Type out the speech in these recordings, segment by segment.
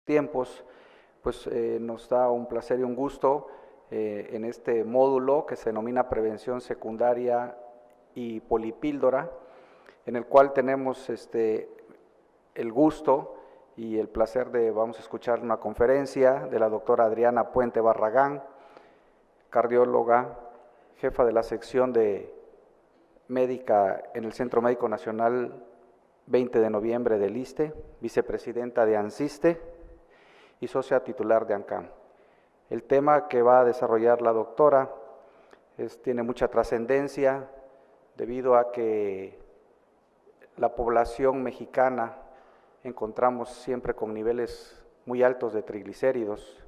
tiempos, pues nos da un placer y un gusto en este módulo que se denomina Prevención Secundaria y Polipíldora, en el cual tenemos el gusto y el placer vamos a escuchar una conferencia de la doctora Adriana Puente Barragán, cardióloga, jefa de la sección de médica en el Centro Médico Nacional 20 de noviembre del ISSSTE, vicepresidenta de ANSISTE y socia titular de ANCAM. El tema que va a desarrollar la doctora tiene mucha trascendencia debido a que la población mexicana encontramos siempre con niveles muy altos de triglicéridos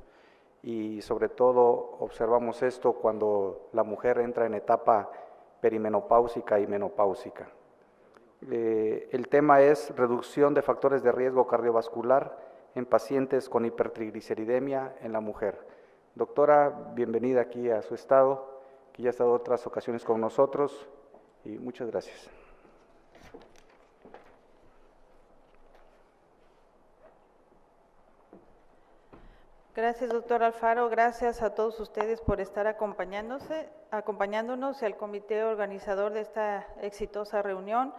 y sobre todo observamos esto cuando la mujer entra en etapa perimenopáusica y menopáusica. El tema es reducción de factores de riesgo cardiovascular en pacientes con hipertrigliceridemia en la mujer. Doctora, bienvenida aquí a su estado, que ya ha estado otras ocasiones con nosotros, y muchas gracias. Gracias, doctor Alfaro. Gracias a todos ustedes por estar acompañándonos y al comité organizador de esta exitosa reunión.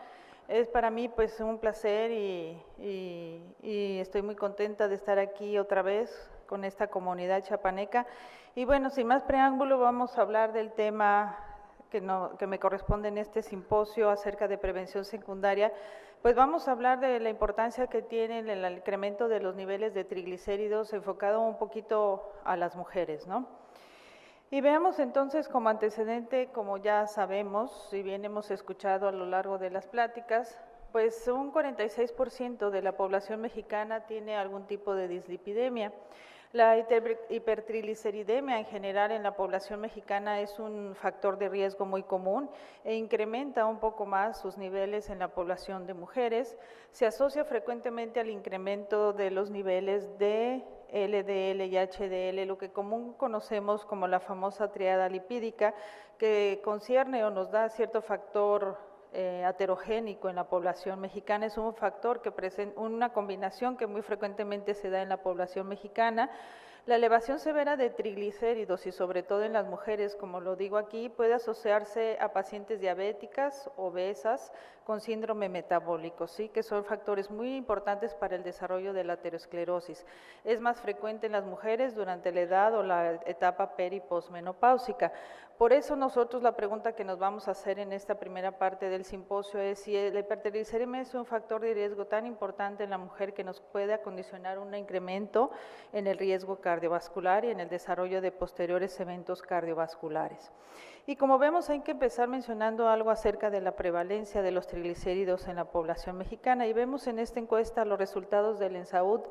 Es para mí pues un placer y estoy muy contenta de estar aquí otra vez con esta comunidad chiapaneca. Y bueno, sin más preámbulo, vamos a hablar del tema que me corresponde en este simposio acerca de prevención secundaria. Pues vamos a hablar de la importancia que tiene el incremento de los niveles de triglicéridos enfocado un poquito a las mujeres, ¿no? Y veamos entonces como antecedente, como ya sabemos, si bien hemos escuchado a lo largo de las pláticas, pues un 46% de la población mexicana tiene algún tipo de dislipidemia. La hipertrigliceridemia en general en la población mexicana es un factor de riesgo muy común e incrementa un poco más sus niveles en la población de mujeres. Se asocia frecuentemente al incremento de los niveles de LDL y HDL, lo que común conocemos como la famosa triada lipídica, que concierne o nos da cierto factor aterogénico en la población mexicana. Es un factor que presenta una combinación que muy frecuentemente se da en la población mexicana. La elevación severa de triglicéridos y sobre todo en las mujeres, como lo digo aquí, puede asociarse a pacientes diabéticas, obesas, con síndrome metabólico, ¿sí? Que son factores muy importantes para el desarrollo de la aterosclerosis. Es más frecuente en las mujeres durante la edad o la etapa peri-posmenopáusica. Por eso nosotros la pregunta que nos vamos a hacer en esta primera parte del simposio es si la hipertrigliceridemia es un factor de riesgo tan importante en la mujer que nos puede acondicionar un incremento en el riesgo cardiovascular y en el desarrollo de posteriores eventos cardiovasculares. Y como vemos, hay que empezar mencionando algo acerca de la prevalencia de los triglicéridos en la población mexicana, y vemos en esta encuesta los resultados del ENSAUD.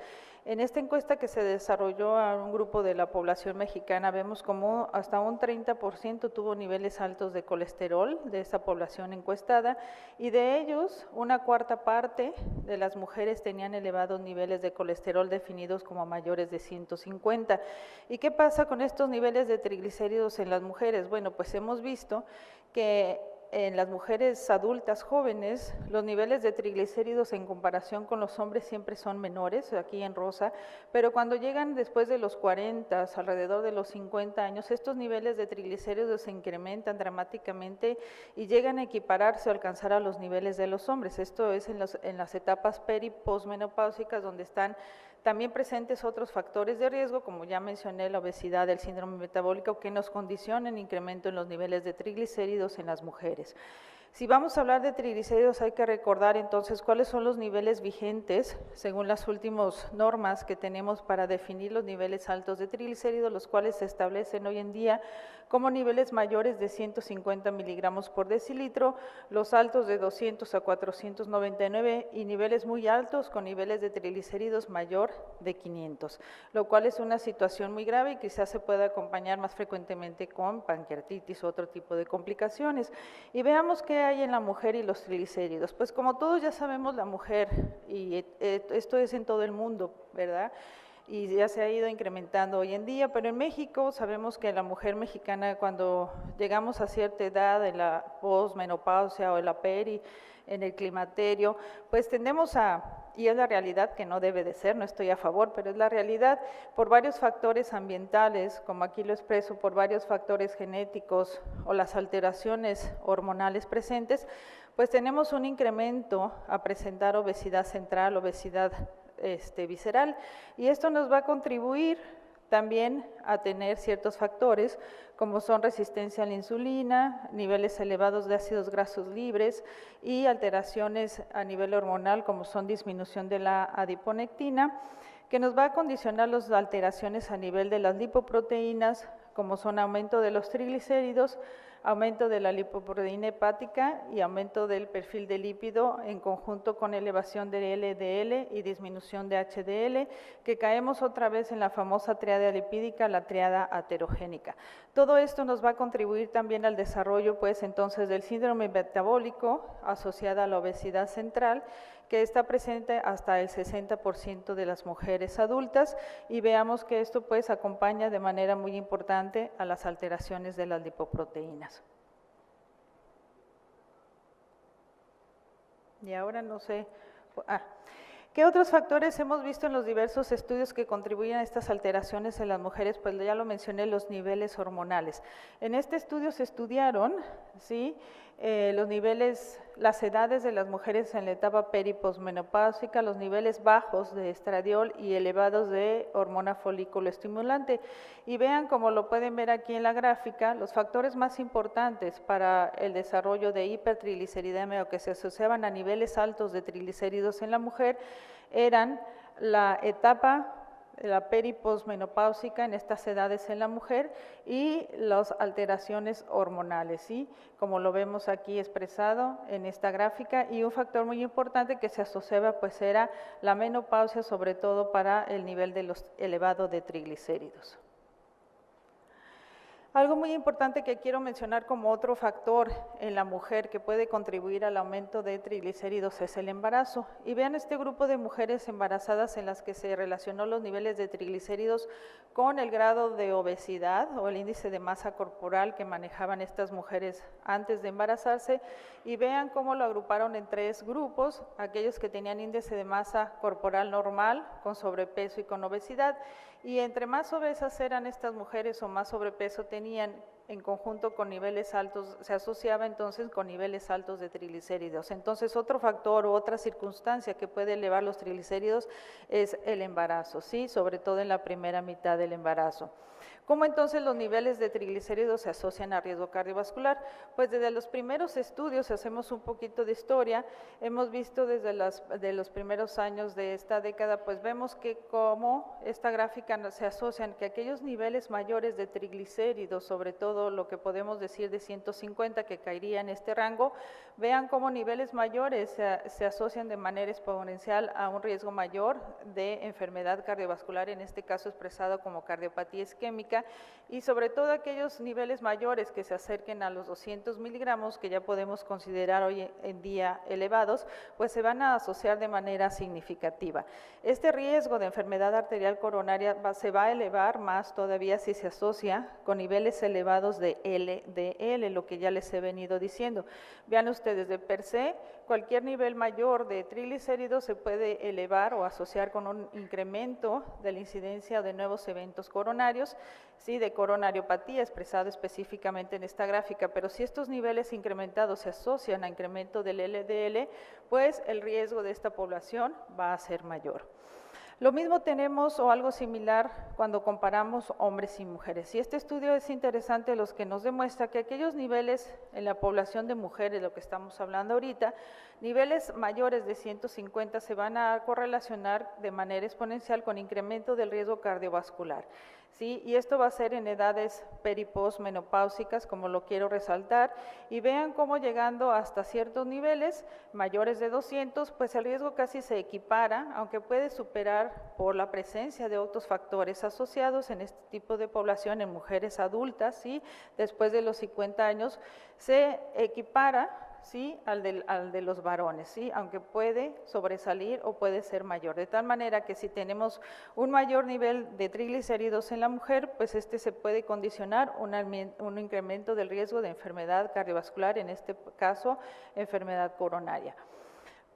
En esta encuesta que se desarrolló a un grupo de la población mexicana, vemos como hasta un 30% tuvo niveles altos de colesterol de esa población encuestada, y de ellos una cuarta parte de las mujeres tenían elevados niveles de colesterol definidos como mayores de 150. ¿Y qué pasa con estos niveles de triglicéridos en las mujeres? Bueno, pues hemos visto que en las mujeres adultas jóvenes, los niveles de triglicéridos en comparación con los hombres siempre son menores, aquí en rosa, pero cuando llegan después de los 40, alrededor de los 50 años, estos niveles de triglicéridos se incrementan dramáticamente y llegan a equipararse o alcanzar a los niveles de los hombres. Esto es en las etapas peri-posmenopáusicas, donde están también presentes otros factores de riesgo, como ya mencioné, la obesidad, el síndrome metabólico, que nos condicionan incremento en los niveles de triglicéridos en las mujeres. Si vamos a hablar de triglicéridos, hay que recordar entonces cuáles son los niveles vigentes según las últimas normas que tenemos para definir los niveles altos de triglicéridos, los cuales se establecen hoy en día como niveles mayores de 150 miligramos por decilitro, los altos de 200 a 499 y niveles muy altos con niveles de triglicéridos mayor de 500, lo cual es una situación muy grave y quizás se pueda acompañar más frecuentemente con pancreatitis u otro tipo de complicaciones. Y veamos qué hay en la mujer y los triglicéridos. Pues como todos ya sabemos, la mujer, y esto es en todo el mundo, ¿verdad?, y ya se ha ido incrementando hoy en día, pero en México sabemos que la mujer mexicana cuando llegamos a cierta edad, en la posmenopausia o en la peri, en el climaterio, pues tendemos y es la realidad que no debe de ser, no estoy a favor, pero es la realidad, por varios factores ambientales, como aquí lo expreso, por varios factores genéticos o las alteraciones hormonales presentes, pues tenemos un incremento a presentar obesidad central, obesidad visceral, y esto nos va a contribuir también a tener ciertos factores como son resistencia a la insulina, niveles elevados de ácidos grasos libres y alteraciones a nivel hormonal como son disminución de la adiponectina, que nos va a condicionar las alteraciones a nivel de las lipoproteínas como son aumento de los triglicéridos, aumento de la lipoproteína hepática y aumento del perfil de lípido en conjunto con elevación de LDL y disminución de HDL, que caemos otra vez en la famosa triada lipídica, la triada aterogénica. Todo esto nos va a contribuir también al desarrollo, pues, entonces, del síndrome metabólico asociada a la obesidad central, que está presente hasta el 60% de las mujeres adultas, y veamos que esto pues acompaña de manera muy importante a las alteraciones de las lipoproteínas. Y ahora no sé, ¿qué otros factores hemos visto en los diversos estudios que contribuyen a estas alteraciones en las mujeres? Pues ya lo mencioné, los niveles hormonales. En este estudio se estudiaron, ¿sí?, los niveles, las edades de las mujeres en la etapa periposmenopáusica, los niveles bajos de estradiol y elevados de hormona folículo estimulante. Y vean, como lo pueden ver aquí en la gráfica, los factores más importantes para el desarrollo de hipertrigliceridemia o que se asociaban a niveles altos de triglicéridos en la mujer eran la etapa la periposmenopáusica en estas edades en la mujer y las alteraciones hormonales, ¿sí?, como lo vemos aquí expresado en esta gráfica, y un factor muy importante que se asociaba pues era la menopausia, sobre todo para el nivel de los elevado de triglicéridos. Algo muy importante que quiero mencionar como otro factor en la mujer que puede contribuir al aumento de triglicéridos es el embarazo. Y vean este grupo de mujeres embarazadas en las que se relacionó los niveles de triglicéridos con el grado de obesidad o el índice de masa corporal que manejaban estas mujeres antes de embarazarse, y vean cómo lo agruparon en tres grupos: aquellos que tenían índice de masa corporal normal, con sobrepeso y con obesidad, y entre más obesas eran estas mujeres o más sobrepeso tenían, en conjunto con niveles altos, se asociaba entonces con niveles altos de triglicéridos. Entonces, otro factor o otra circunstancia que puede elevar los triglicéridos es el embarazo, ¿sí?, sobre todo en la primera mitad del embarazo. ¿Cómo entonces los niveles de triglicéridos se asocian a riesgo cardiovascular? Pues desde los primeros estudios, si hacemos un poquito de historia, hemos visto desde los primeros años de esta década, pues vemos que como esta gráfica se asocian que aquellos niveles mayores de triglicéridos, sobre todo lo que podemos decir de 150 que caería en este rango, vean cómo niveles mayores se asocian de manera exponencial a un riesgo mayor de enfermedad cardiovascular, en este caso expresado como cardiopatía isquémica, y sobre todo aquellos niveles mayores que se acerquen a los 200 miligramos, que ya podemos considerar hoy en día elevados, pues se van a asociar de manera significativa. Este riesgo de enfermedad arterial coronaria se va a elevar más todavía si se asocia con niveles elevados de LDL, lo que ya les he venido diciendo. Vean ustedes, de per se, cualquier nivel mayor de triglicéridos se puede elevar o asociar con un incremento de la incidencia de nuevos eventos coronarios, ¿sí?, de coronariopatía, expresado específicamente en esta gráfica, pero si estos niveles incrementados se asocian a incremento del LDL, pues el riesgo de esta población va a ser mayor. Lo mismo tenemos o algo similar cuando comparamos hombres y mujeres. Y este estudio es interesante, los que nos demuestra que aquellos niveles en la población de mujeres, lo que estamos hablando ahorita, niveles mayores de 150 se van a correlacionar de manera exponencial con incremento del riesgo cardiovascular, ¿sí? Y esto va a ser en edades periposmenopáusicas, como lo quiero resaltar, y vean cómo llegando hasta ciertos niveles mayores de 200, pues el riesgo casi se equipara, aunque puede superar por la presencia de otros factores asociados en este tipo de población, en mujeres adultas, ¿sí?, después de los 50 años, se equipara, ¿sí?, al de los varones, ¿sí?, aunque puede sobresalir o puede ser mayor. De tal manera que si tenemos un mayor nivel de triglicéridos en la mujer, pues se puede condicionar un incremento del riesgo de enfermedad cardiovascular, en este caso, enfermedad coronaria.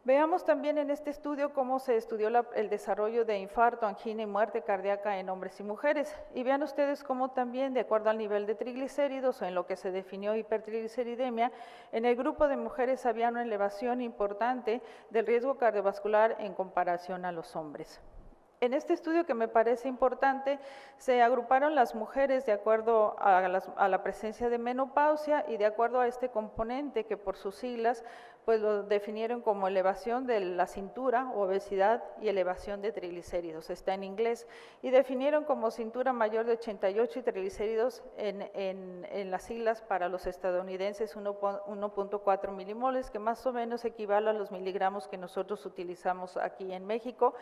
Veamos también en este estudio cómo se estudió el desarrollo de infarto, angina y muerte cardíaca en hombres y mujeres. Y vean ustedes cómo también, de acuerdo al nivel de triglicéridos o en lo que se definió hipertrigliceridemia, en el grupo de mujeres había una elevación importante del riesgo cardiovascular en comparación a los hombres. En este estudio, que me parece importante, se agruparon las mujeres de acuerdo a la presencia de menopausia y de acuerdo a este componente que por sus siglas pues lo definieron como elevación de la cintura, obesidad y elevación de triglicéridos, está en inglés, y definieron como cintura mayor de 88 y triglicéridos en las siglas para los estadounidenses 1.4 milimoles, que más o menos equivale a los miligramos que nosotros utilizamos aquí en México.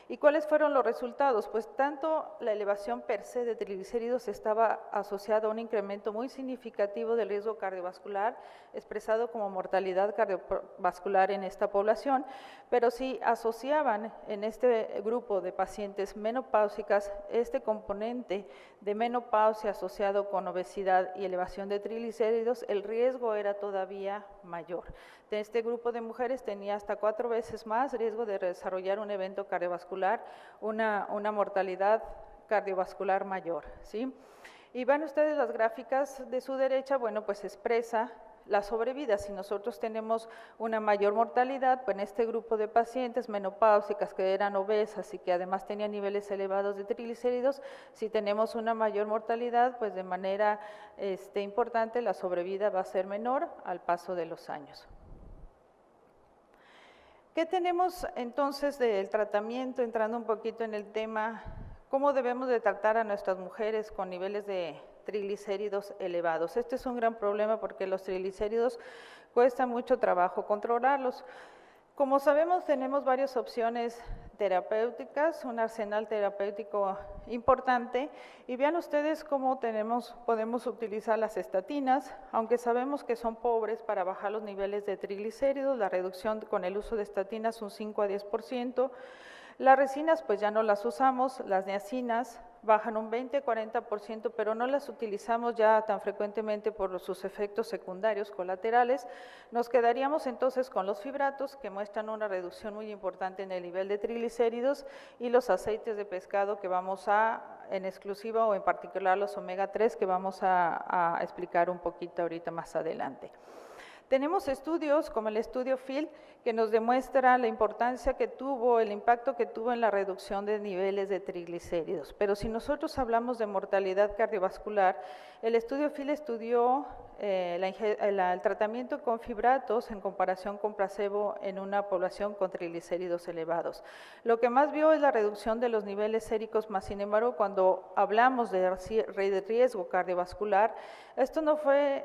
¿Y cuáles fueron los resultados? Pues tanto la elevación per se de triglicéridos estaba asociada a un incremento muy significativo del riesgo cardiovascular, expresado como mortalidad cardiovascular en esta población, pero sí asociaban en este grupo de pacientes menopáusicas este componente de menopausia asociado con obesidad y elevación de triglicéridos, el riesgo era todavía mayor. De este grupo de mujeres tenía hasta 4 veces más riesgo de desarrollar un evento cardiovascular, una mortalidad cardiovascular mayor, ¿sí? Y van ustedes las gráficas de su derecha, bueno, pues expresa la sobrevida. Si nosotros tenemos una mayor mortalidad, pues en este grupo de pacientes menopáusicas que eran obesas y que además tenían niveles elevados de triglicéridos, si tenemos una mayor mortalidad, pues de manera importante la sobrevida va a ser menor al paso de los años. ¿Qué tenemos entonces del tratamiento? Entrando un poquito en el tema, ¿cómo debemos de tratar a nuestras mujeres con niveles de triglicéridos elevados? Este es un gran problema porque los triglicéridos cuesta mucho trabajo controlarlos. Como sabemos, tenemos varias opciones terapéuticas, un arsenal terapéutico importante, y vean ustedes cómo podemos utilizar las estatinas, aunque sabemos que son pobres para bajar los niveles de triglicéridos, la reducción con el uso de estatinas un 5 a 10%, las resinas pues ya no las usamos, las niacinas bajan un 20-40%, pero no las utilizamos ya tan frecuentemente por sus efectos secundarios colaterales. Nos quedaríamos entonces con los fibratos, que muestran una reducción muy importante en el nivel de triglicéridos, y los aceites de pescado, que vamos en exclusiva o en particular los omega 3, que vamos a explicar un poquito ahorita más adelante. Tenemos estudios como el estudio FIL que nos demuestra la importancia que tuvo, el impacto que tuvo en la reducción de niveles de triglicéridos. Pero si nosotros hablamos de mortalidad cardiovascular, el estudio FIL estudió el tratamiento con fibratos en comparación con placebo en una población con triglicéridos elevados. Lo que más vio es la reducción de los niveles séricos, más sin embargo, cuando hablamos de riesgo cardiovascular,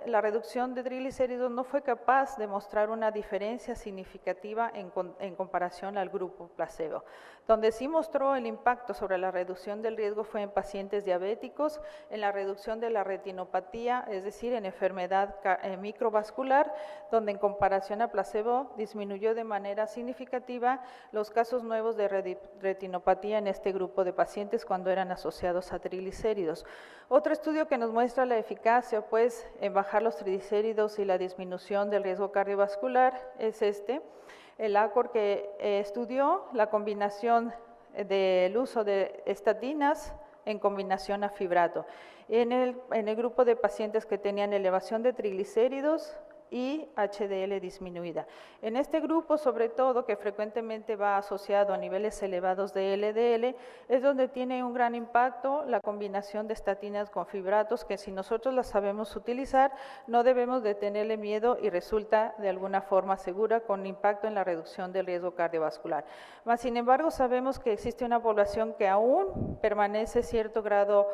la reducción de triglicéridos no fue capaz de mostrar una diferencia significativa en comparación al grupo placebo. Donde sí mostró el impacto sobre la reducción del riesgo fue en pacientes diabéticos, en la reducción de la retinopatía, es decir, en enfermedad microvascular, donde en comparación a placebo disminuyó de manera significativa los casos nuevos de retinopatía en este grupo de pacientes cuando eran asociados a triglicéridos. Otro estudio que nos muestra la eficacia pues en bajar los triglicéridos y la disminución del riesgo cardiovascular es el ACOR, que estudió la combinación del uso de estatinas en combinación a fibrato en el grupo de pacientes que tenían elevación de triglicéridos y HDL disminuida. En este grupo, sobre todo, que frecuentemente va asociado a niveles elevados de LDL, es donde tiene un gran impacto la combinación de estatinas con fibratos, que si nosotros las sabemos utilizar, no debemos de tenerle miedo y resulta de alguna forma segura con impacto en la reducción del riesgo cardiovascular. Mas, sin embargo, sabemos que existe una población que aún permanece cierto grado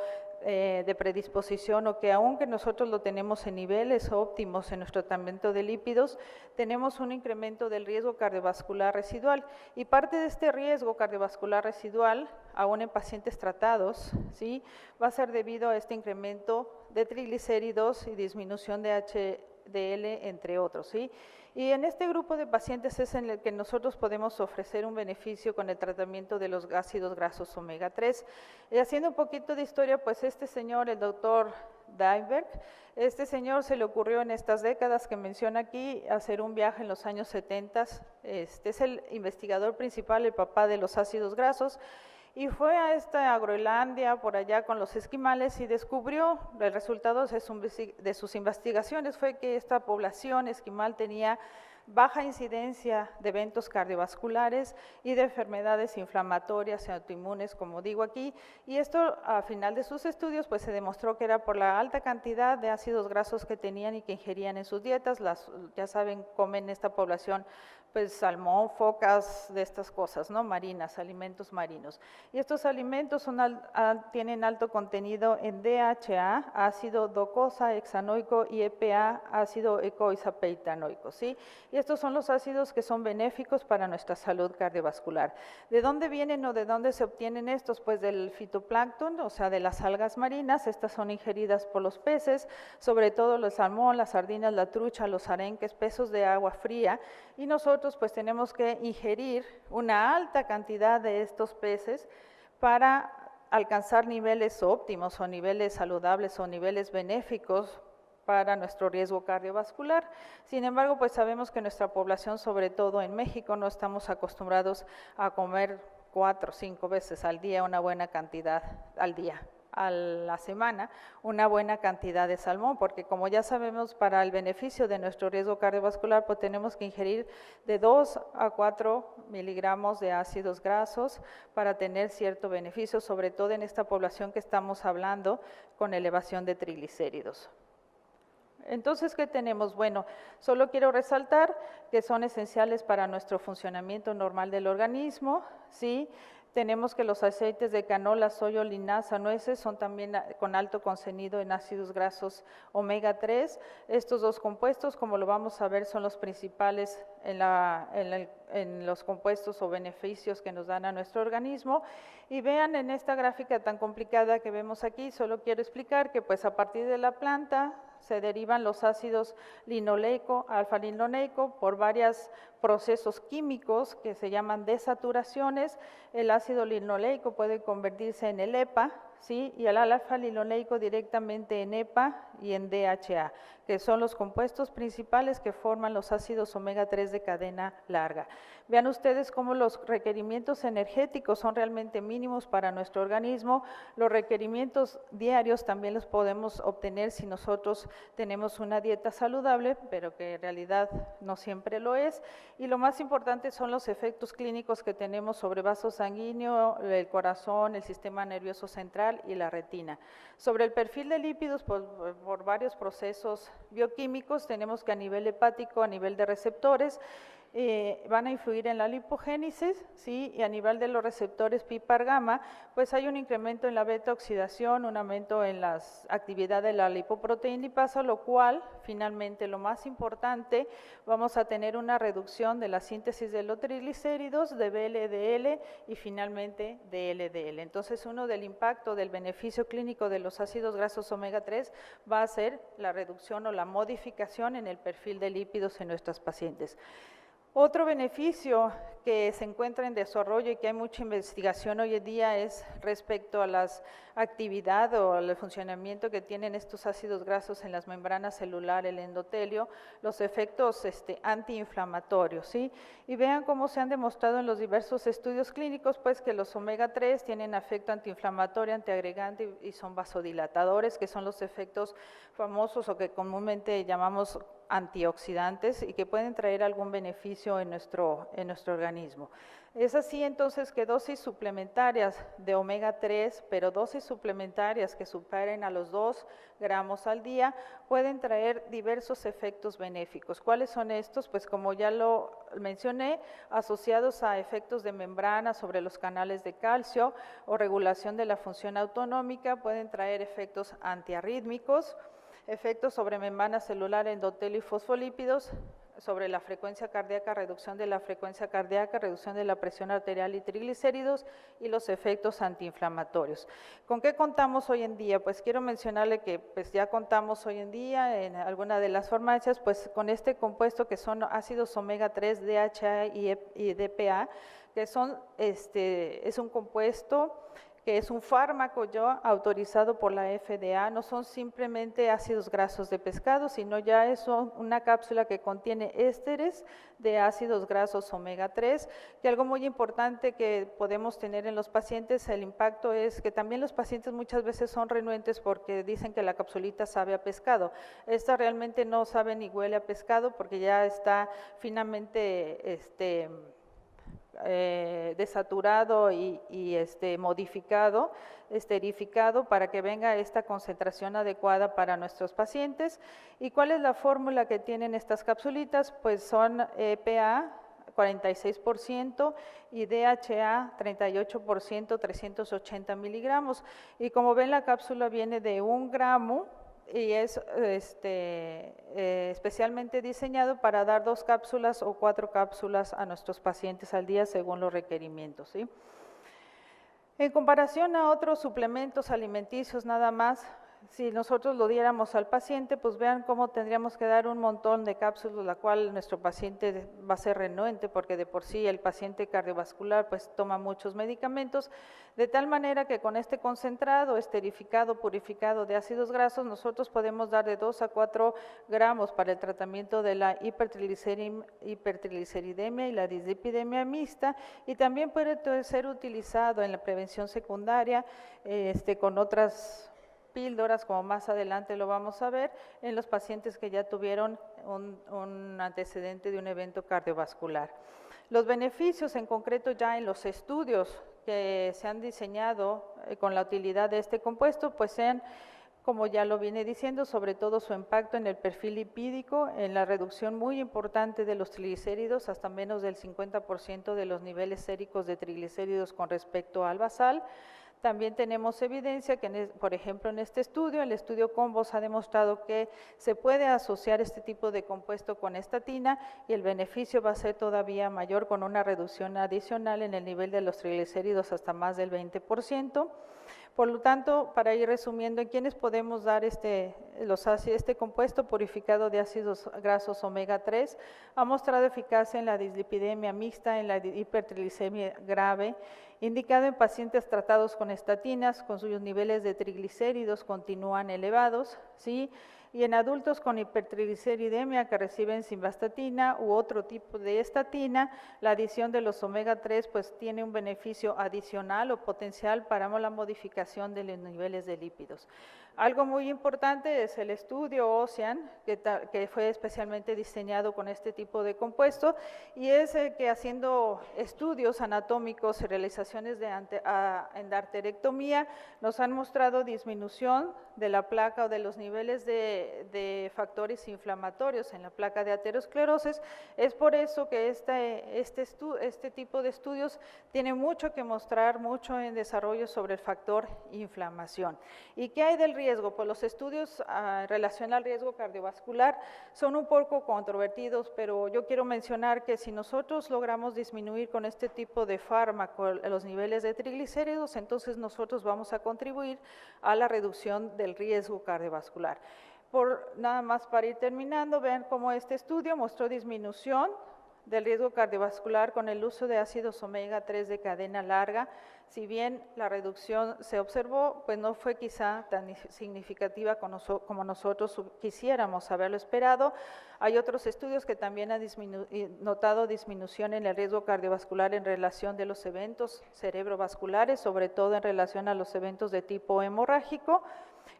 de predisposición, o que aunque nosotros lo tenemos en niveles óptimos en nuestro tratamiento de lípidos, tenemos un incremento del riesgo cardiovascular residual, y parte de este riesgo cardiovascular residual, aún en pacientes tratados, ¿sí?, va a ser debido a este incremento de triglicéridos y disminución de HDL, entre otros, ¿sí? Y en este grupo de pacientes es en el que nosotros podemos ofrecer un beneficio con el tratamiento de los ácidos grasos omega 3. Y haciendo un poquito de historia, pues este señor, el doctor Deinberg, este señor se le ocurrió en estas décadas que menciona aquí hacer un viaje en los años 70. Es el investigador principal, el papá de los ácidos grasos, y fue a Groenlandia, por allá con los esquimales, y descubrió, el resultado de sus investigaciones fue que esta población esquimal tenía baja incidencia de eventos cardiovasculares y de enfermedades inflamatorias y autoinmunes, como digo aquí, y esto a final de sus estudios pues se demostró que era por la alta cantidad de ácidos grasos que tenían y que ingerían en sus dietas. Ya saben, comen esta población pues salmón, focas, de estas cosas, ¿no? Marinas, alimentos marinos. Y estos alimentos tienen alto contenido en DHA, ácido docosa hexanoico, y EPA, ácido ecoisopeitanoico, ¿sí? Y estos son los ácidos que son benéficos para nuestra salud cardiovascular. ¿De dónde vienen o de dónde se obtienen estos? Pues del fitoplancton, o sea, de las algas marinas. Estas son ingeridas por los peces, sobre todo el salmón, las sardinas, la trucha, los arenques, peces de agua fría, y nosotros pues tenemos que ingerir una alta cantidad de estos peces para alcanzar niveles óptimos o niveles saludables o niveles benéficos para nuestro riesgo cardiovascular. Sin embargo, pues sabemos que nuestra población, sobre todo en México, no estamos acostumbrados a comer 4 o 5 veces al día, una buena cantidad al día, a la semana, una buena cantidad de salmón, porque como ya sabemos, para el beneficio de nuestro riesgo cardiovascular, pues tenemos que ingerir de 2 a 4 miligramos de ácidos grasos para tener cierto beneficio, sobre todo en esta población que estamos hablando con elevación de triglicéridos. Entonces, ¿qué tenemos? Bueno, solo quiero resaltar que son esenciales para nuestro funcionamiento normal del organismo, ¿sí? Tenemos que los aceites de canola, soya, linaza, nueces son también con alto contenido en ácidos grasos omega 3. Estos dos compuestos, como lo vamos a ver, son los principales en los compuestos o beneficios que nos dan a nuestro organismo. Y vean en esta gráfica tan complicada que vemos aquí, solo quiero explicar que pues a partir de la planta se derivan los ácidos linoleico, alfa-linoleico por varios procesos químicos que se llaman desaturaciones. El ácido linoleico puede convertirse en el EPA, ¿sí? Y el alfa-linoleico directamente en EPA y en DHA, que son los compuestos principales que forman los ácidos omega 3 de cadena larga. Vean ustedes cómo los requerimientos energéticos son realmente mínimos para nuestro organismo. Los requerimientos diarios también los podemos obtener si nosotros tenemos una dieta saludable, pero que en realidad no siempre lo es. Y lo más importante son los efectos clínicos que tenemos sobre vaso sanguíneo, el corazón, el sistema nervioso central y la retina. Sobre el perfil de lípidos, por varios procesos bioquímicos, tenemos que a nivel hepático, a nivel de receptores, van a influir en la lipogénesis, ¿sí? Y a nivel de los receptores PIPAR-gamma, pues hay un incremento en la beta-oxidación, un aumento en la actividad de la lipoproteína lipasa, lo cual, finalmente, lo más importante, vamos a tener una reducción de la síntesis de los triglicéridos, de VLDL y finalmente de LDL. Entonces, uno del impacto del beneficio clínico de los ácidos grasos omega 3 va a ser la reducción o la modificación en el perfil de lípidos en nuestros pacientes. Otro beneficio que se encuentra en desarrollo y que hay mucha investigación hoy en día es respecto a la actividad o al funcionamiento que tienen estos ácidos grasos en las membranas celulares, el endotelio, los efectos antiinflamatorios, ¿sí? Y vean cómo se han demostrado en los diversos estudios clínicos, pues que los omega 3 tienen efecto antiinflamatorio, antiagregante y son vasodilatadores, que son los efectos famosos o que comúnmente llamamos antioxidantes y que pueden traer algún beneficio en nuestro organismo. Es así entonces que dosis suplementarias de omega 3, pero dosis suplementarias que superen a los 2 gramos al día, pueden traer diversos efectos benéficos. ¿Cuáles son estos? Pues como ya lo mencioné, asociados a efectos de membrana sobre los canales de calcio o regulación de la función autonómica, pueden traer efectos antiarrítmicos, efectos sobre membrana celular, endotelio y fosfolípidos, sobre la frecuencia cardíaca, reducción de la frecuencia cardíaca, reducción de la presión arterial y triglicéridos y los efectos antiinflamatorios. ¿Con qué contamos hoy en día? Pues quiero mencionarle que pues ya contamos hoy en día en alguna de las farmacias pues con este compuesto que son ácidos omega 3, DHA y DPA, que son, es un compuesto que es un fármaco ya autorizado por la FDA, no son simplemente ácidos grasos de pescado, sino ya es una cápsula que contiene ésteres de ácidos grasos omega 3, que algo muy importante que podemos tener en los pacientes, el impacto es que también los pacientes muchas veces son renuentes porque dicen que la capsulita sabe a pescado. Esta realmente no sabe ni huele a pescado porque ya está finamente desaturado y modificado, esterificado para que venga esta concentración adecuada para nuestros pacientes. ¿Y cuál es la fórmula que tienen estas capsulitas? Pues son EPA 46% y DHA 38%, 380 miligramos. Y como ven, la cápsula viene de 1 gramo y es especialmente diseñado para dar 2 cápsulas o 4 cápsulas a nuestros pacientes al día según los requerimientos, ¿sí? En comparación a otros suplementos alimenticios nada más, si nosotros lo diéramos al paciente, pues vean cómo tendríamos que dar un montón de cápsulas, la cual nuestro paciente va a ser renuente, porque de por sí el paciente cardiovascular pues toma muchos medicamentos, de tal manera que con este concentrado, esterificado, purificado de ácidos grasos, nosotros podemos dar de 2 a 4 gramos para el tratamiento de la hipertrigliceridemia y la dislipidemia mixta, y también puede ser utilizado en la prevención secundaria con otras píldoras, como más adelante lo vamos a ver, en los pacientes que ya tuvieron un antecedente de un evento cardiovascular. Los beneficios en concreto ya en los estudios que se han diseñado con la utilidad de este compuesto, pues sean, como ya lo viene diciendo, sobre todo su impacto en el perfil lipídico, en la reducción muy importante de los triglicéridos, hasta menos del 50% de los niveles séricos de triglicéridos con respecto al basal. También tenemos evidencia que, por ejemplo, en este estudio, el estudio COMBOS ha demostrado que se puede asociar este tipo de compuesto con estatina y el beneficio va a ser todavía mayor con una reducción adicional en el nivel de los triglicéridos hasta más del 20%. Por lo tanto, para ir resumiendo, ¿en quiénes podemos dar este compuesto purificado de ácidos grasos omega 3? Ha mostrado eficacia en la dislipidemia mixta, en la hipertriglicemia grave, indicado en pacientes tratados con estatinas, con cuyos niveles de triglicéridos continúan elevados, ¿sí? Y en adultos con hipertrigliceridemia que reciben simvastatina u otro tipo de estatina, la adición de los omega 3 pues tiene un beneficio adicional o potencial para la modificación de los niveles de lípidos. Algo muy importante es el estudio OCEAN, que fue especialmente diseñado con este tipo de compuesto, y es que haciendo estudios anatómicos y realizaciones de endarterectomía, nos han mostrado disminución de la placa o de los niveles de factores inflamatorios en la placa de aterosclerosis. Es por eso que este tipo de estudios tiene mucho que mostrar, mucho en desarrollo sobre el factor inflamación. ¿Y qué hay del riesgo? Pues los estudios en relación al riesgo cardiovascular son un poco controvertidos, pero yo quiero mencionar que si nosotros logramos disminuir con este tipo de fármaco los niveles de triglicéridos, entonces nosotros vamos a contribuir a la reducción del riesgo cardiovascular. Nada más para ir terminando, vean cómo este estudio mostró disminución del riesgo cardiovascular con el uso de ácidos omega 3 de cadena larga. Si bien la reducción se observó, pues no fue quizá tan significativa como nosotros quisiéramos haberlo esperado. Hay otros estudios que también han notado disminución en el riesgo cardiovascular en relación de los eventos cerebrovasculares, sobre todo en relación a los eventos de tipo hemorrágico.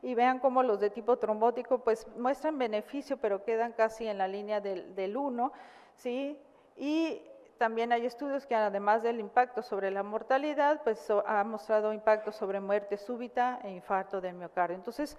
Y vean cómo los de tipo trombótico pues muestran beneficio, pero quedan casi en la línea del 1, ¿sí? Y también hay estudios que además del impacto sobre la mortalidad, pues ha mostrado impacto sobre muerte súbita e infarto del miocardio. Entonces,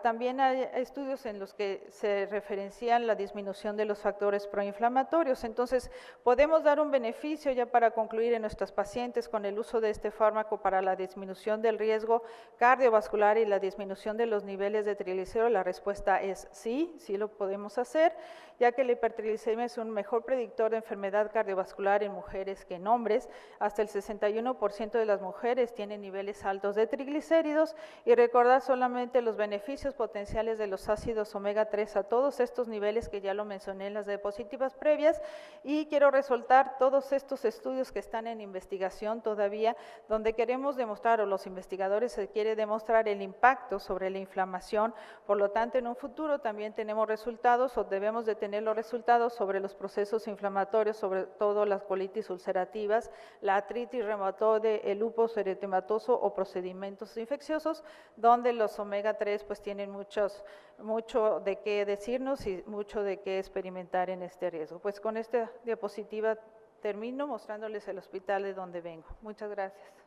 también hay estudios en los que se referencian la disminución de los factores proinflamatorios. Entonces, podemos dar un beneficio ya para concluir en nuestras pacientes con el uso de este fármaco para la disminución del riesgo cardiovascular y la disminución de los niveles de triglicéridos. La respuesta es sí, sí lo podemos hacer, ya que la hipertriglicemia es un mejor predictor de enfermedad cardiovascular en mujeres que en hombres. Hasta el 61% de las mujeres tienen niveles altos de triglicéridos, y recordar solamente los beneficios potenciales de los ácidos omega 3 a todos estos niveles que ya lo mencioné en las diapositivas previas, y quiero resaltar todos estos estudios que están en investigación todavía, donde queremos demostrar, o los investigadores se quiere demostrar el impacto sobre la inflamación. Por lo tanto, en un futuro también tenemos resultados, o debemos de tener los resultados sobre los procesos inflamatorios, sobre todo las colitis ulcerativas, la artritis reumatoide, el lupus eritematoso o procedimientos infecciosos, donde los omega 3 pues tienen mucho de qué decirnos y mucho de qué experimentar en este riesgo. Pues con esta diapositiva termino mostrándoles el hospital de donde vengo. Muchas gracias.